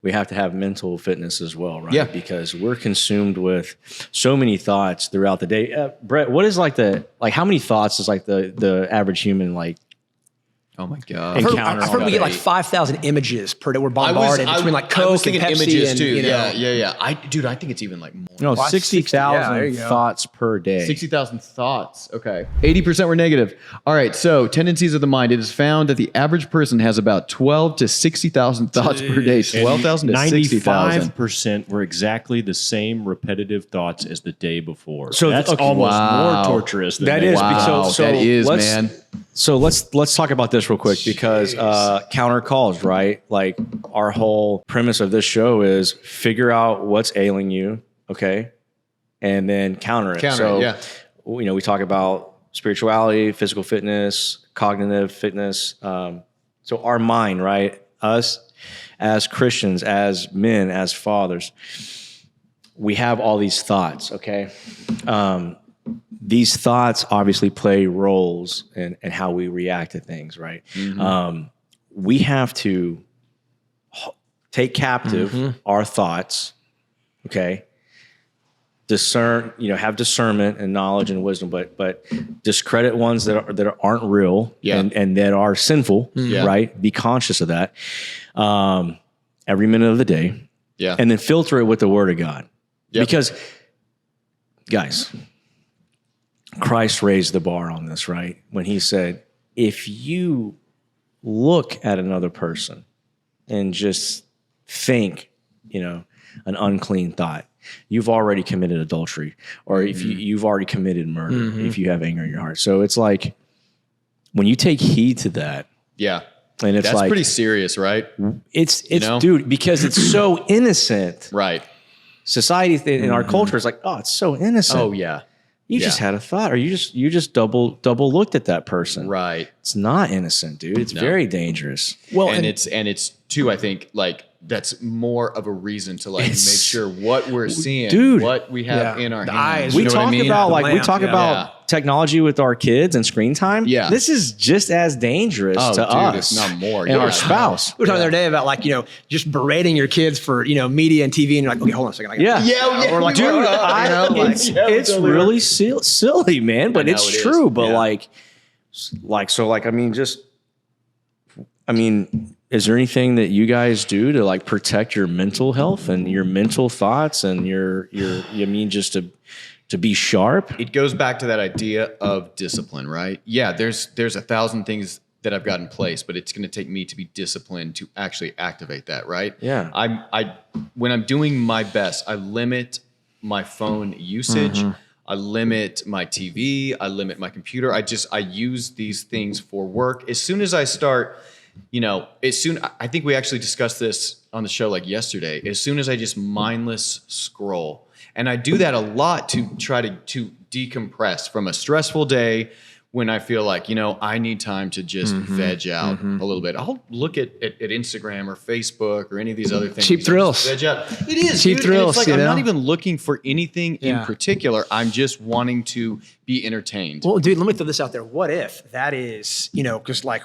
we have to have mental fitness as well, right? Yeah. Because we're consumed with so many thoughts throughout the day. Brett, what is how many thoughts is like the average human like? Oh my God. I've heard we get like 5,000 images per day. We're bombarded between like Coke and Pepsi images and, too. you know. Yeah. I think it's even like more. No, Well, 60,000 60, thoughts per day. 60,000 thoughts. Okay. 80% were negative. All right. So tendencies of the mind. It is found that the average person has about 12 to 60,000 thoughts per day. 12,000 to 60,000. 95% were exactly the same repetitive thoughts as the day before. So, that's okay, almost wow. more torturous than That is. Wow, So that is, let's- man. So let's talk about this real quick because counter calls, right? Like our whole premise of this show is figure out what's ailing you, okay, and then counter it. We talk about spirituality, physical fitness, cognitive fitness. So our mind, right? Us as Christians, as men, as fathers, we have all these thoughts, okay? These thoughts obviously play roles in how we react to things, right? Mm-hmm. We have to take captive our thoughts, okay? Discern, have discernment and knowledge and wisdom, but discredit ones that aren't real and that are sinful, right? Be conscious of that every minute of the day, and then filter it with the Word of God, because, guys. Christ raised the bar on this, right? When he said, if you look at another person and just think, an unclean thought, you've already committed adultery, or if you've already committed murder, if you have anger in your heart. So it's like, when you take heed to that. Yeah. And it's That's pretty serious, right? It's dude, because it's so innocent. Right. Society in our culture is like, oh, it's so innocent. Oh yeah. You just had a thought, or you just double looked at that person. Right. It's not innocent, dude. It's very dangerous. Well, and it's too, I think, like that's more of a reason to like make sure what we're seeing, dude, what we have in our hands. We talk about technology with our kids and screen time. Yeah. This is just as dangerous to us. It's not more. And our spouse. We were talking the other day about just berating your kids for, media and TV, and you're like, okay, hold on a second. Or like, dude, it's really silly, man, but it's true. But is there anything that you guys do to like protect your mental health and your mental thoughts and just to be sharp? It goes back to that idea of discipline, right? Yeah, there's 1,000 things that I've got in place, but it's going to take me to be disciplined to actually activate that, right? Yeah. When I'm doing my best, I limit my phone usage. I limit my TV. I limit my computer. I use these things for work. As soon as I start, I think we actually discussed this on the show like yesterday. As soon as I just mindless scroll, and I do that a lot to try to decompress from a stressful day when I feel like, I need time to just veg out a little bit. I'll look at Instagram or Facebook or any of these other things. Cheap thrills. Veg out. It is. Cheap thrills. It's like I'm not even looking for anything in particular. I'm just wanting to be entertained. Well, dude, let me throw this out there. What if that is, just like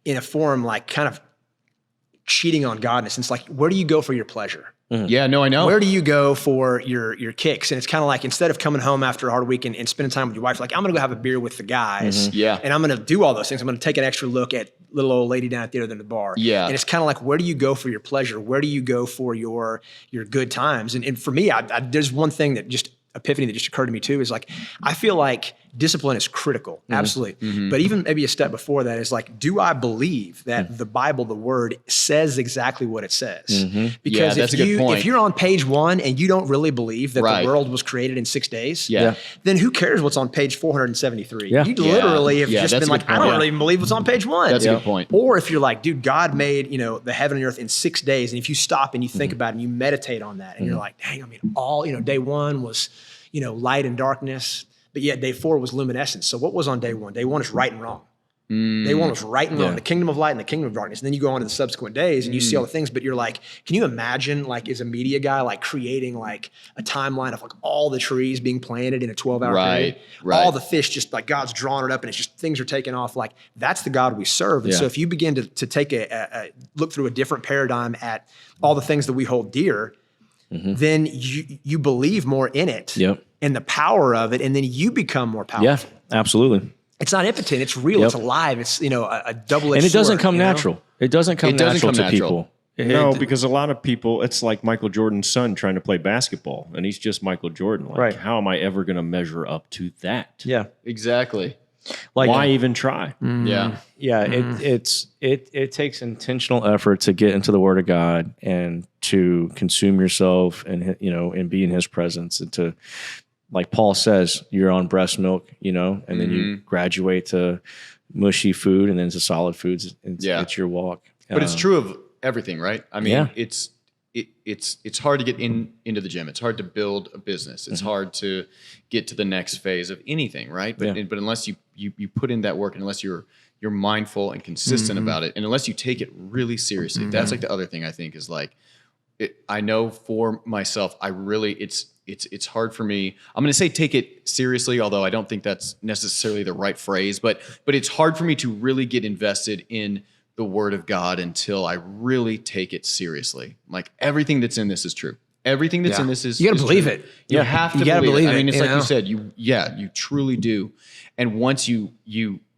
in a form like kind of cheating on godness? And it's like, where do you go for your pleasure? Yeah, no, I know. Where do you go for your kicks? And it's kind of like, instead of coming home after a hard week and spending time with your wife, like, I'm going to go have a beer with the guys. Yeah. And I'm going to do all those things. I'm going to take an extra look at little old lady down at the other end of the bar. Yeah. And it's kind of like, where do you go for your pleasure? Where do you go for your good times? And for me, there's one thing that just epiphany that just occurred to me too, is like, I feel like discipline is critical. Absolutely. But even maybe a step before that is like, do I believe that the Bible, the word, says exactly what it says? Because that's a good point. if you're on page 1 and you don't really believe that the world was created in 6 days, then who cares what's on page 473? You literally have just been like, I don't really even believe what's on page 1. That's a good point. Or if you're like, dude, God made, the heaven and earth in 6 days. And if you stop and you think about it and you meditate on that and you're like, dang, all, day 1 was, light and darkness, but yet day 4 was luminescence. So what was on day 1? Day 1 is right and wrong. They want us right and wrong, the kingdom of light and the kingdom of darkness. And then you go on to the subsequent days and you see all the things, but you're like, can you imagine like as a media guy, like creating like a timeline of like all the trees being planted in a 12-hour period, all the fish, just like God's drawn it up and it's just things are taking off. Like that's the God we serve. And so if you begin to take a look through a different paradigm at all the things that we hold dear, then you believe more in it and the power of it. And then you become more powerful. Yeah, absolutely. It's not impotent. It's real. It's alive. It's, a double-edged sword. And it doesn't come natural. It doesn't come natural to people. No, because a lot of people, it's like Michael Jordan's son trying to play basketball, and he's just Michael Jordan. Like, how am I ever going to measure up to that? Yeah, exactly. Like, why even try? Yeah, it takes intentional effort to get into the Word of God and to consume yourself and and be in His presence and to. Like Paul says, you're on breast milk, and then you graduate to mushy food and then to solid foods. It's your walk. But it's true of everything, right? I mean, it's hard to get into the gym. It's hard to build a business. It's hard to get to the next phase of anything, right? But unless you put in that work, and unless you're mindful and consistent about it, and unless you take it really seriously, that's like the other thing I think is like, I know for myself, it's hard for me. I'm going to say take it seriously, although I don't think that's necessarily the right phrase, but it's hard for me to really get invested in the Word of God until I really take it seriously. Like everything that's in this is true. Everything that's in this is you got to believe true. it. You have to believe it. I mean, it's like you said, you truly do. And once you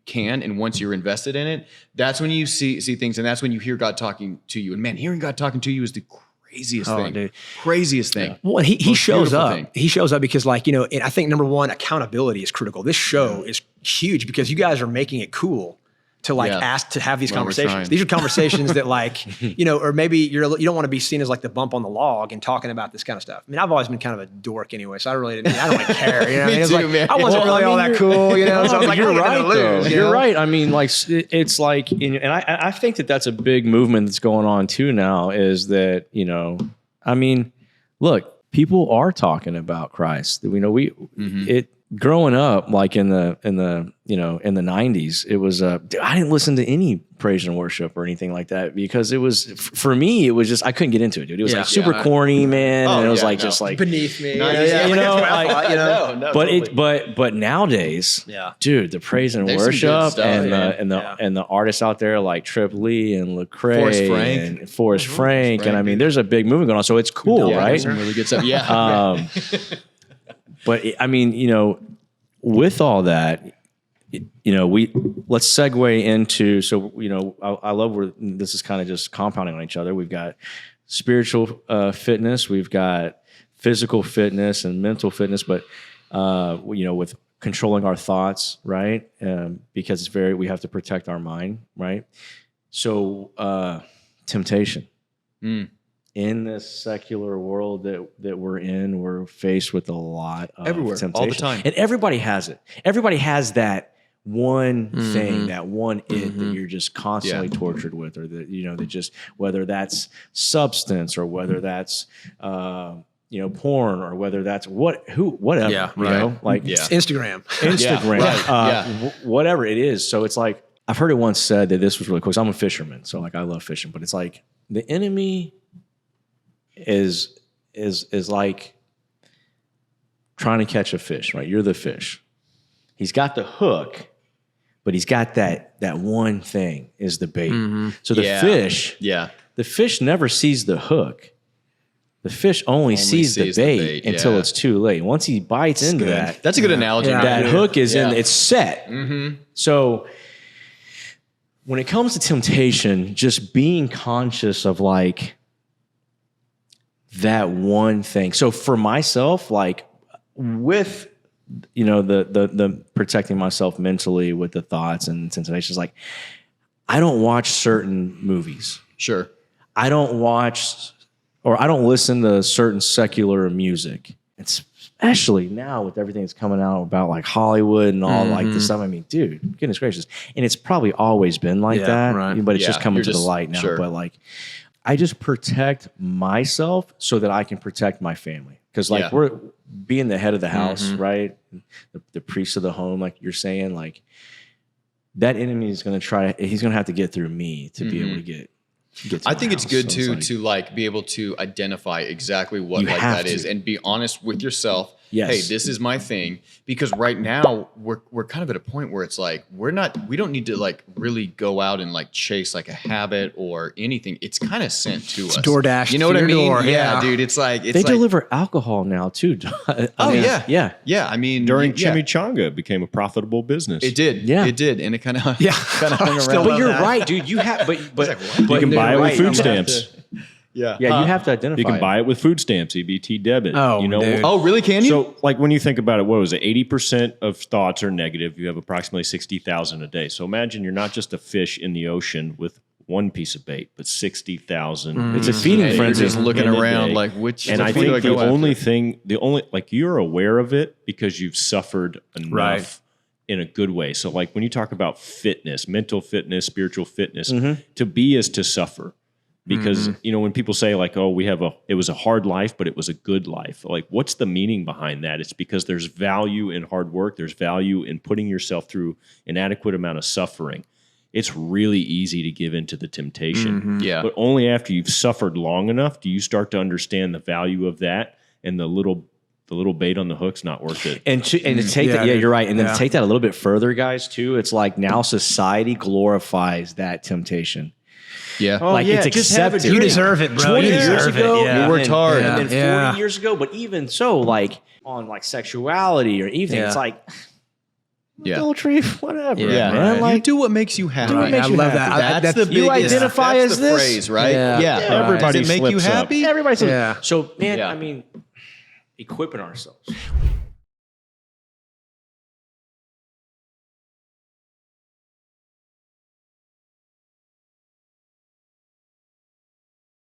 can, and once you're invested in it, that's when you see things, and that's when you hear God talking to you. And man, hearing God talking to you is the craziest thing. Dude. Craziest thing. Well, he shows up. He shows up because and I think number one, accountability is critical. This show is huge because you guys are making it cool to ask to have these conversations. These are conversations that or maybe you don't want to be seen as like the bump on the log and talking about this kind of stuff. I mean, I've always been kind of a dork anyway, so I don't really care. Me too, man. I wasn't really all that cool, So I was like, you're right, though. You're right. I mean, like it's like, and I think that's a big movement that's going on too now. Is that I mean, look, people are talking about Christ. Growing up, like in the 90s, it was I didn't listen to any praise and worship or anything like that because it was for me, it was just I couldn't get into it, dude. It was like super corny, man. And it was just like beneath me. But nowadays, dude, the praise and worship and the artists out there like Trip Lee and Lecrae and Forrest Frank, and I mean, there's a big movement going on, so it's cool, right? Some really good stuff. Yeah. But I mean, with all that, let's segue into, I love where this is kind of just compounding on each other. We've got spiritual fitness, we've got physical fitness and mental fitness, but, with controlling our thoughts, right? Because we have to protect our mind, right? So, temptation. In this secular world that we're in, we're faced with a lot of temptation. All the time. And everybody has it. Everybody has that one thing, that one it that you're just constantly tortured with, or that, that just, whether that's substance or whether that's, porn or whether that's whatever, Instagram, whatever it is. So it's like, I've heard it once said that this was really cool. 'Cause I'm a fisherman. So like, I love fishing, but it's like the enemy is like trying to catch a fish, right? You're the fish. He's got the hook, but he's got that one thing is the bait. So the fish never sees the hook. The fish only sees the bait until it's too late. Once he bites into that, that's a good analogy. That hook is it's set. So when it comes to temptation, just being conscious of like that one thing. So for myself, like with the protecting myself mentally with the thoughts and temptations, like I don't watch certain movies. Sure. I don't watch or I don't listen to certain secular music. It's especially now with everything that's coming out about like Hollywood and all like this stuff. I mean, dude, goodness gracious. And it's probably always been like that, right. But it's just coming to the light now. Sure. But like, I just protect myself so that I can protect my family. Because like we're being the head of the house, right? The priest of the home, like you're saying, like that enemy is going to try. He's going to have to get through me to be able to get to I my think it's house. good So too like, to like be able to identify exactly what You like have that is to. and be honest with yourself. Yes. Hey, this is my thing. Because right now we're kind of at a point where it's like we don't need to like really go out and like chase like a habit or anything. It's kind of sent to us. DoorDash You know what to I your mean? door, Yeah, yeah. dude. It's like they like, deliver alcohol now too. Oh yeah. yeah. Yeah. I mean During yeah, Chimichanga, it became a profitable business. it did. Yeah. It did. And it kind of hung Still around. But you're that. right, dude. You have, but You can buy it with food I'm gonna have stamps. to- Yeah. Yeah, you have to identify. You can buy it with food stamps, EBT debit. Oh, you know, dude. Oh, really? Can you? So, like when you think about it, what was it? 80% of thoughts are negative. You have approximately 60,000 a day. So imagine you're not just a fish in the ocean with one piece of bait, but 60,000. It's a feeding And you're frenzy. just looking in a around day. like which. And which I one do think go the after? only thing, like you're aware of it because you've suffered enough Right. in a good way. So, like when you talk about fitness, mental fitness, spiritual fitness, to be is to suffer. Because you know when people say like, "Oh, it was a hard life, but it was a good life." Like, what's the meaning behind that? It's because there's value in hard work. There's value in putting yourself through an adequate amount of suffering. It's really easy to give into the temptation, Yeah. but only after you've suffered long enough do you start to understand the value of that, and the little bait on the hook's not worth it. And to take that, dude. you're right. And then Yeah. to take that a little bit further, guys, too. It's like now society glorifies that temptation. Yeah. Like it's just have a accepted. You deserve it, bro. 20 You years deserve ago, it. Yeah. You worked hard. and then 40 Yeah. years ago. But even so, like on like sexuality or anything, Yeah. it's like Yeah. adultery, whatever. Yeah, man. you Like do what makes you happy. Do what makes I you love happy. that. That's the you biggest. identify that's as the this? phrase, right? Yeah. Everybody Does it make you slips up. happy? everybody's Yeah. So man, Yeah. I mean, equipping ourselves.